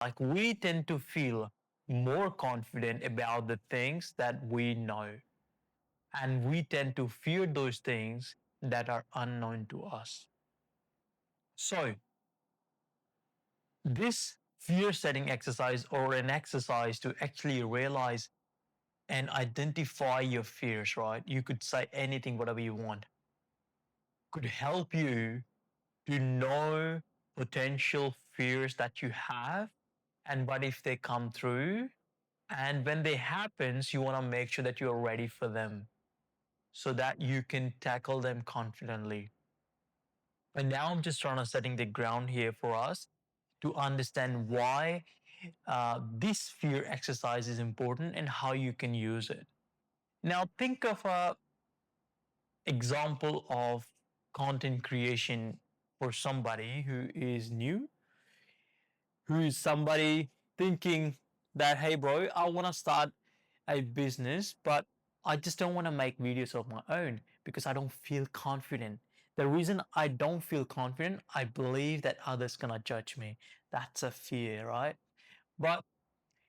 like we tend to feel more confident about the things that we know, and we tend to fear those things that are unknown to us. So, this fear setting exercise, or an exercise to actually realize and identify your fears, right? You could say anything, whatever you want, could help you to know potential fears that you have and what if they come through. And when they happens, you want to make sure that you're ready for them so that you can tackle them confidently. And now I'm just trying to setting the ground here for us to understand why this fear exercise is important and how you can use it. Now think of a example of content creation for somebody who is new, who is somebody thinking that, hey, bro, I want to start a business, but I just don't want to make videos of my own because I don't feel confident. The reason I don't feel confident, I believe that others gonna judge me. That's a fear, right? But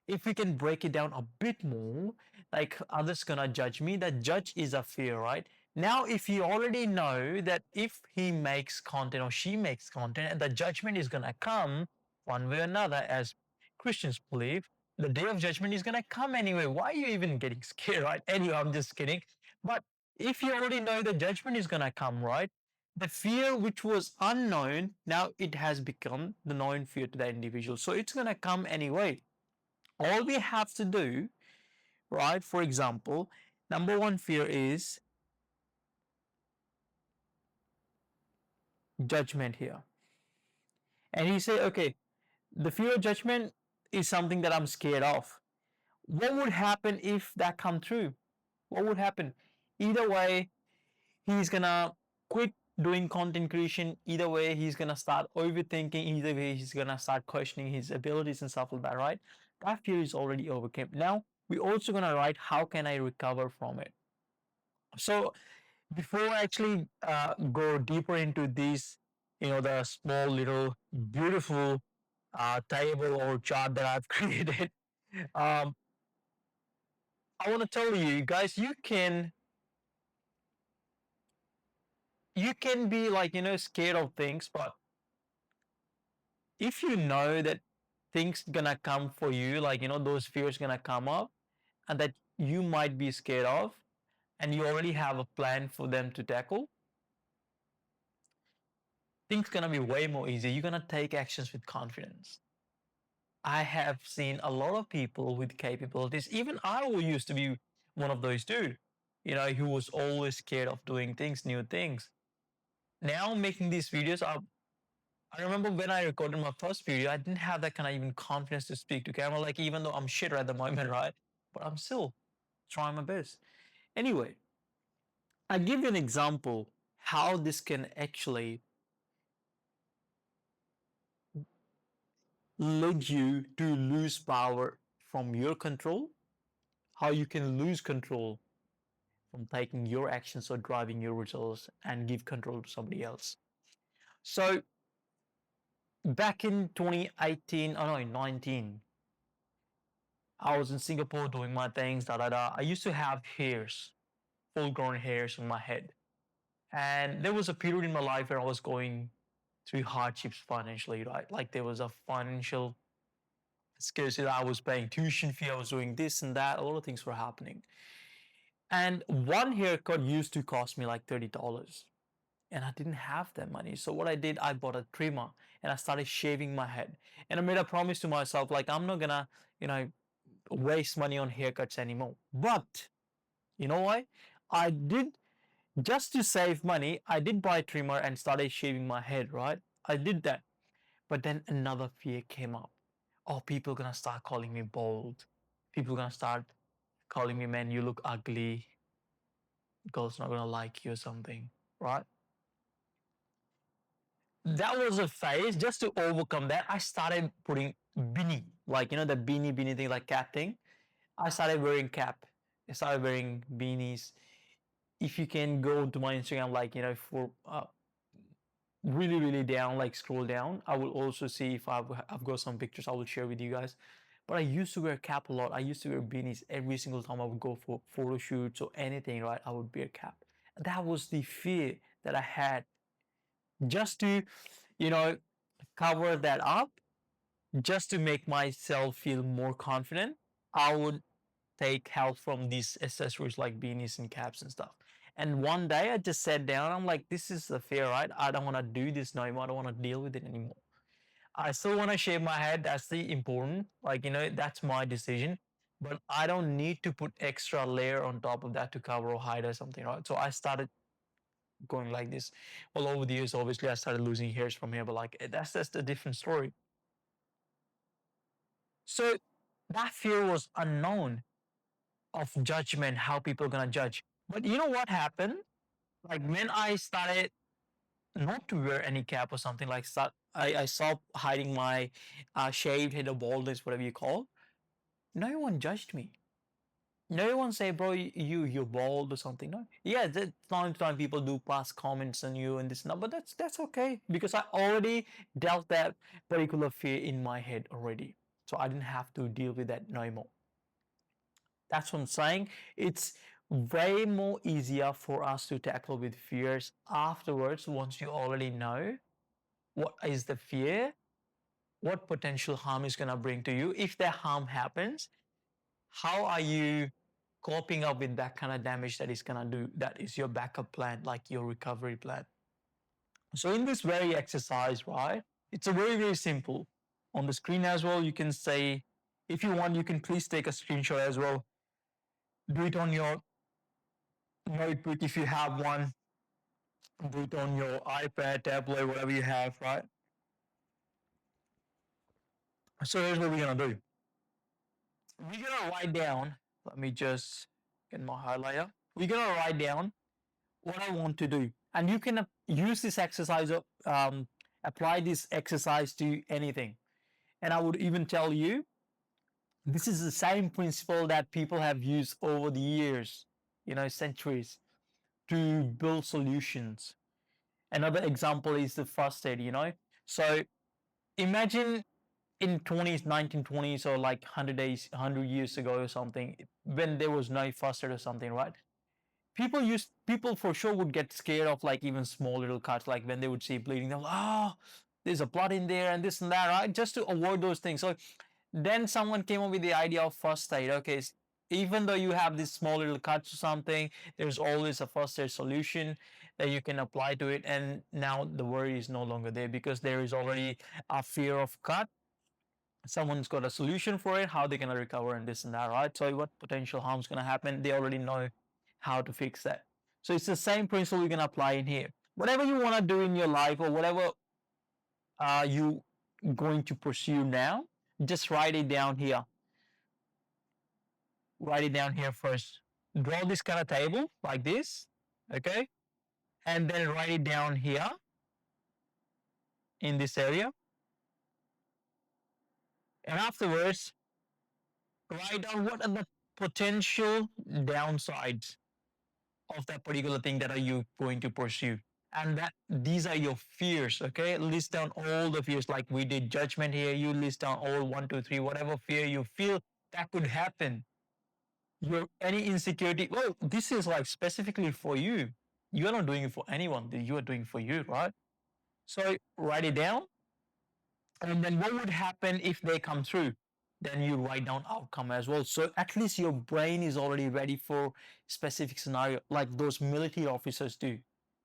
if we can break it down a bit more, like others gonna judge me, that judge is a fear, right? Now, if you already know that if he makes content or she makes content and the judgment is gonna come one way or another, as Christians believe, the day of judgment is gonna come anyway. Why are you even getting scared, right? Anyway, I'm just kidding. But if you already know the judgment is gonna come, right? The fear which was unknown, now it has become the known fear to the individual. So it's gonna come anyway. All we have to do, right? For example, number one fear is judgment here. And he say, okay, the fear of judgment is something that I'm scared of. What would happen if that come true? What would happen? Either way, he's gonna quit doing content creation. Either way, he's gonna start overthinking. Either way, he's gonna start questioning his abilities and stuff like that, right? That fear is already overcome. Now, we're also gonna write how can I recover from it. So before I actually go deeper into these, the small little beautiful table or chart that I've created, um, I want to tell you guys, you can be like scared of things, but if you know that things gonna come for you, like those fears gonna come up, and that you might be scared of, and you already have a plan for them to tackle, things gonna be way more easy. You're gonna take actions with confidence. I have seen a lot of people with capabilities. Even I used to be one of those dude, who was always scared of doing things, new things. Now making these videos, I remember when I recorded my first video, I didn't have that kind of even confidence to speak to camera. Like even though I'm shit at the moment, right? But I'm still trying my best. Anyway, I give you an example how this can actually lead you to lose power from your control, how you can lose control from taking your actions or driving your results and give control to somebody else. So back in 2018, oh no, 19, I was in Singapore doing my things, da da da. I used to have hairs, full grown hairs on my head. And there was a period in my life where I was going through hardships financially, right? Like there was a financial scarcity. I was paying tuition fee, I was doing this and that, all the things were happening. And one haircut used to cost me like $30. And I didn't have that money. So what I did, I bought a trimmer and I started shaving my head. And I made a promise to myself, like I'm not gonna, waste money on haircuts anymore. But you know what? I did just to save money. I did buy a trimmer and started shaving my head. Right? I did that. But then another fear came up. Oh, people gonna start calling me bald. People gonna start calling me, man, you look ugly. Girls not gonna like you or something. Right? That was a phase. Just to overcome that, I started putting beanie, like the beanie thing, like cap thing. I started wearing cap. I started wearing beanies. If you can go to my Instagram, like for really down, like scroll down, I will also see if I've got some pictures I will share with you guys. But I used to wear cap a lot. I used to wear beanies every single time I would go for photo shoots or anything, right? I would wear cap. That was the fear that I had, just to, you know, cover that up, just to make myself feel more confident. I would take help from these accessories like beanies and caps and stuff. And one day I just sat down. I'm like, this is the fear, right? I don't want to do this no more. I don't want to deal with it anymore. I still want to shave my head. That's the important. Like, that's my decision. But I don't need to put extra layer on top of that to cover or hide or something, right? So I started going like this. Well, over the years, obviously, I started losing hairs from here, but like that's a different story. So that fear was unknown of judgment, how people are gonna judge. But you know what happened? Like when I started not to wear any cap or something, like I stopped hiding my shaved head or baldness, whatever you call. No one judged me. No one say, bro, you're bald or something. No, yeah, that time to time people do pass comments on you and this and that, but that's okay because I already dealt that particular fear in my head already, so I didn't have to deal with that no more. That's what I'm saying. It's way more easier for us to tackle with fears afterwards once you already know what is the fear, what potential harm is going to bring to you. If that harm happens, how are you coping up with that kind of damage that is going to do? That is your backup plan, like your recovery plan. So in this very exercise, right, it's a very simple. On the screen as well, you can say, if you want, you can please take a screenshot as well. Do it on your notebook if you have one. Do it on your iPad, tablet, whatever you have, right? So here's what we're gonna do. We're gonna write down. Let me just get my highlighter. We're gonna write down what I want to do, and you can use this exercise, apply this exercise to anything. And I would even tell you, this is the same principle that people have used over the years, centuries, to build solutions. Another example is the first aid. So imagine in 20s, 1920s, or like 100 days, 100 years ago or something, when there was no first aid or something, right? People for sure would get scared of like even small little cuts, like when they would see bleeding, they're like, oh, there's a blood in there and this and that, right? Just to avoid those things. So then someone came up with the idea of first aid. Okay, even though you have these small little cuts or something, there's always a first aid solution that you can apply to it. And now the worry is no longer there because there is already a fear of cut. Someone's got a solution for it, how they're going to recover and this and that, right? So what potential harm is going to happen, they already know how to fix that. So it's the same principle you can apply in here. Whatever you want to do in your life or whatever you going to pursue now, just write it down here. Write it down here first. Draw this kind of table like this, okay? And then write it down here in this area. And afterwards, write down what are the potential downsides of that particular thing that are you going to pursue. And that these are your fears, okay? List down all the fears, like we did judgment here. You list down all 1, 2, 3, whatever fear you feel that could happen. Your any insecurity. Well, this is like specifically for you. You are not doing it for anyone. You are doing it for you, right? So write it down, and then what would happen if they come through? Then you write down outcome as well. So at least your brain is already ready for specific scenario, like those military officers do.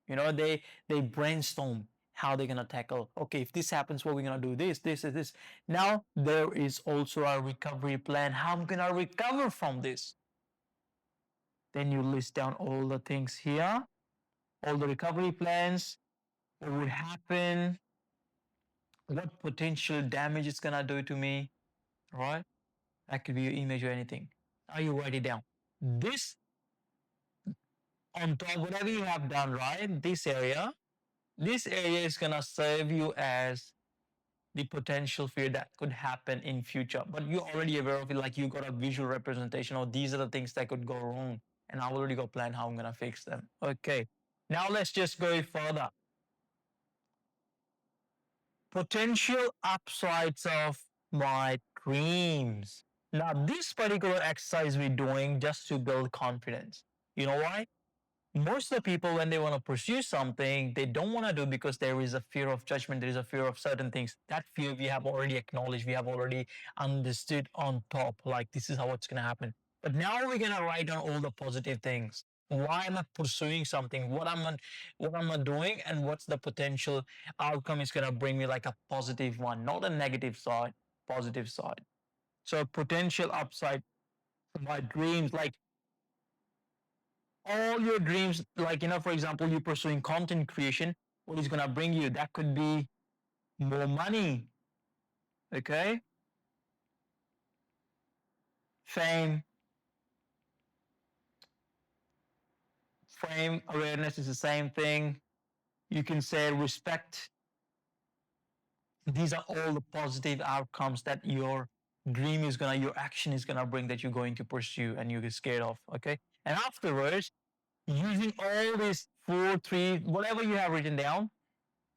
They brainstorm how they're gonna tackle. Okay, if this happens, what we're gonna do? This. Now there is also a recovery plan. How I'm gonna recover from this? Then you list down all the things here, all the recovery plans, what would happen, what potential damage it's gonna do to me, right? That could be your image or anything. Now you write it down. This on top, whatever you have done, right? This area is gonna serve you as the potential fear that could happen in future. But you're already aware of it, like you got a visual representation of these are the things that could go wrong. And I already got a plan how I'm gonna fix them. Okay. Now let's just go further. Potential upsides of my dreams. Now, this particular exercise we're doing just to build confidence. You know why? Most of the people, when they want to pursue something, they don't want to do because there is a fear of judgment, there is a fear of certain things. That fear we have already acknowledged, we have already understood on top, like this is how it's going to happen. But now we're going to write down all the positive things. Why am I pursuing something? What am I doing? And what's the potential outcome is going to bring me, like a positive one, not a negative side, positive side. So potential upside for my dreams, like all your dreams, like, for example, you're pursuing content creation, what is going to bring you? That could be more money, okay? Fame, fame, awareness is the same thing. You can say respect. These are all the positive outcomes that your your action is gonna bring, that you're going to pursue and you get scared of, okay? And afterwards, using all these four, three, whatever you have written down,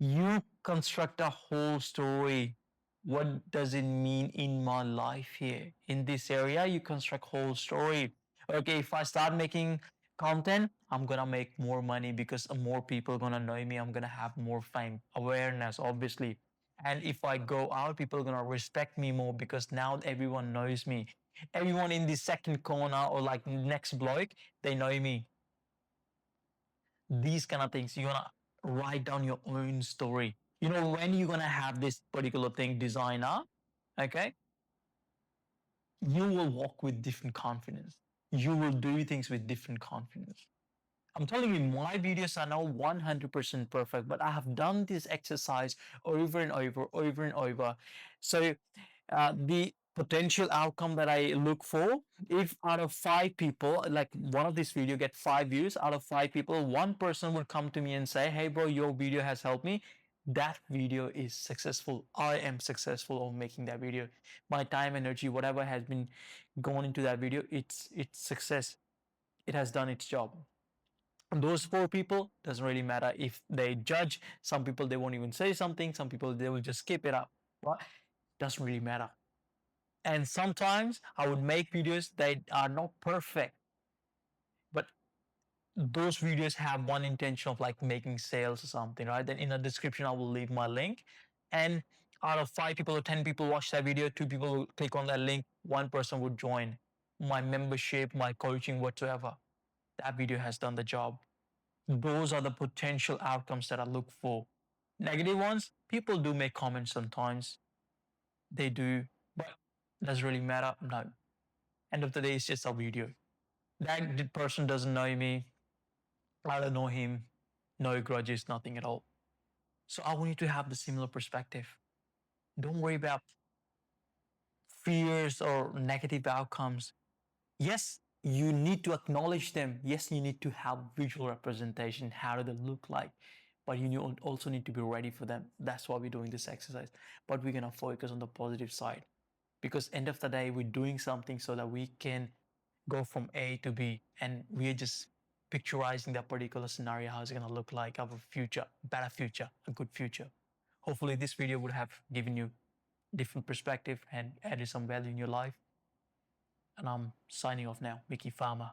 you construct a whole story. What does it mean in my life here? In this area, you construct whole story. Okay, if I start making content, I'm gonna make more money because more people gonna know me. I'm gonna have more fame, awareness, obviously. And if I go out, people are gonna respect me more because now everyone knows me. Everyone in the second corner or like next block, they know me. These kind of things, you're gonna write down your own story. When you're gonna have this particular thing designer, okay, you will walk with different confidence. You will do things with different confidence. I'm telling you, my videos are now 100% perfect, but I have done this exercise over and over and over. So the potential outcome that I look for, if out of 5 people, like one of these video get 5 views, out of 5 people, one person would come to me and say, hey bro, your video has helped me. That video is successful. I am successful of making that video. My time, energy, whatever has been going into that video, it's success. It has done its job. And those 4 people, doesn't really matter if they judge. Some people, they won't even say something. Some people, they will just skip it up. Right? Doesn't really matter. And sometimes I would make videos that are not perfect, but those videos have one intention of like making sales or something, right? Then in the description, I will leave my link. And out of 5 people or 10 people watch that video, 2 people will click on that link, one person would join my membership, my coaching, whatsoever. That video has done the job. Those are the potential outcomes that I look for. Negative ones, people do make comments sometimes. They do, but does really matter? No. End of the day, it's just a video. That person doesn't know me. I don't know him. No grudges, nothing at all. So I want you to have the similar perspective. Don't worry about fears or negative outcomes. Yes, you need to acknowledge them. Yes, you need to have visual representation. How do they look like? But you also need to be ready for them. That's why we're doing this exercise. But we're gonna focus on the positive side, because end of the day, we're doing something so that we can go from A to B, and we're just picturizing that particular scenario, how it's gonna look like, our future, better future, a good future. Hopefully, this video would have given you different perspective and added some value in your life. And I'm signing off now, Mickey Farmer.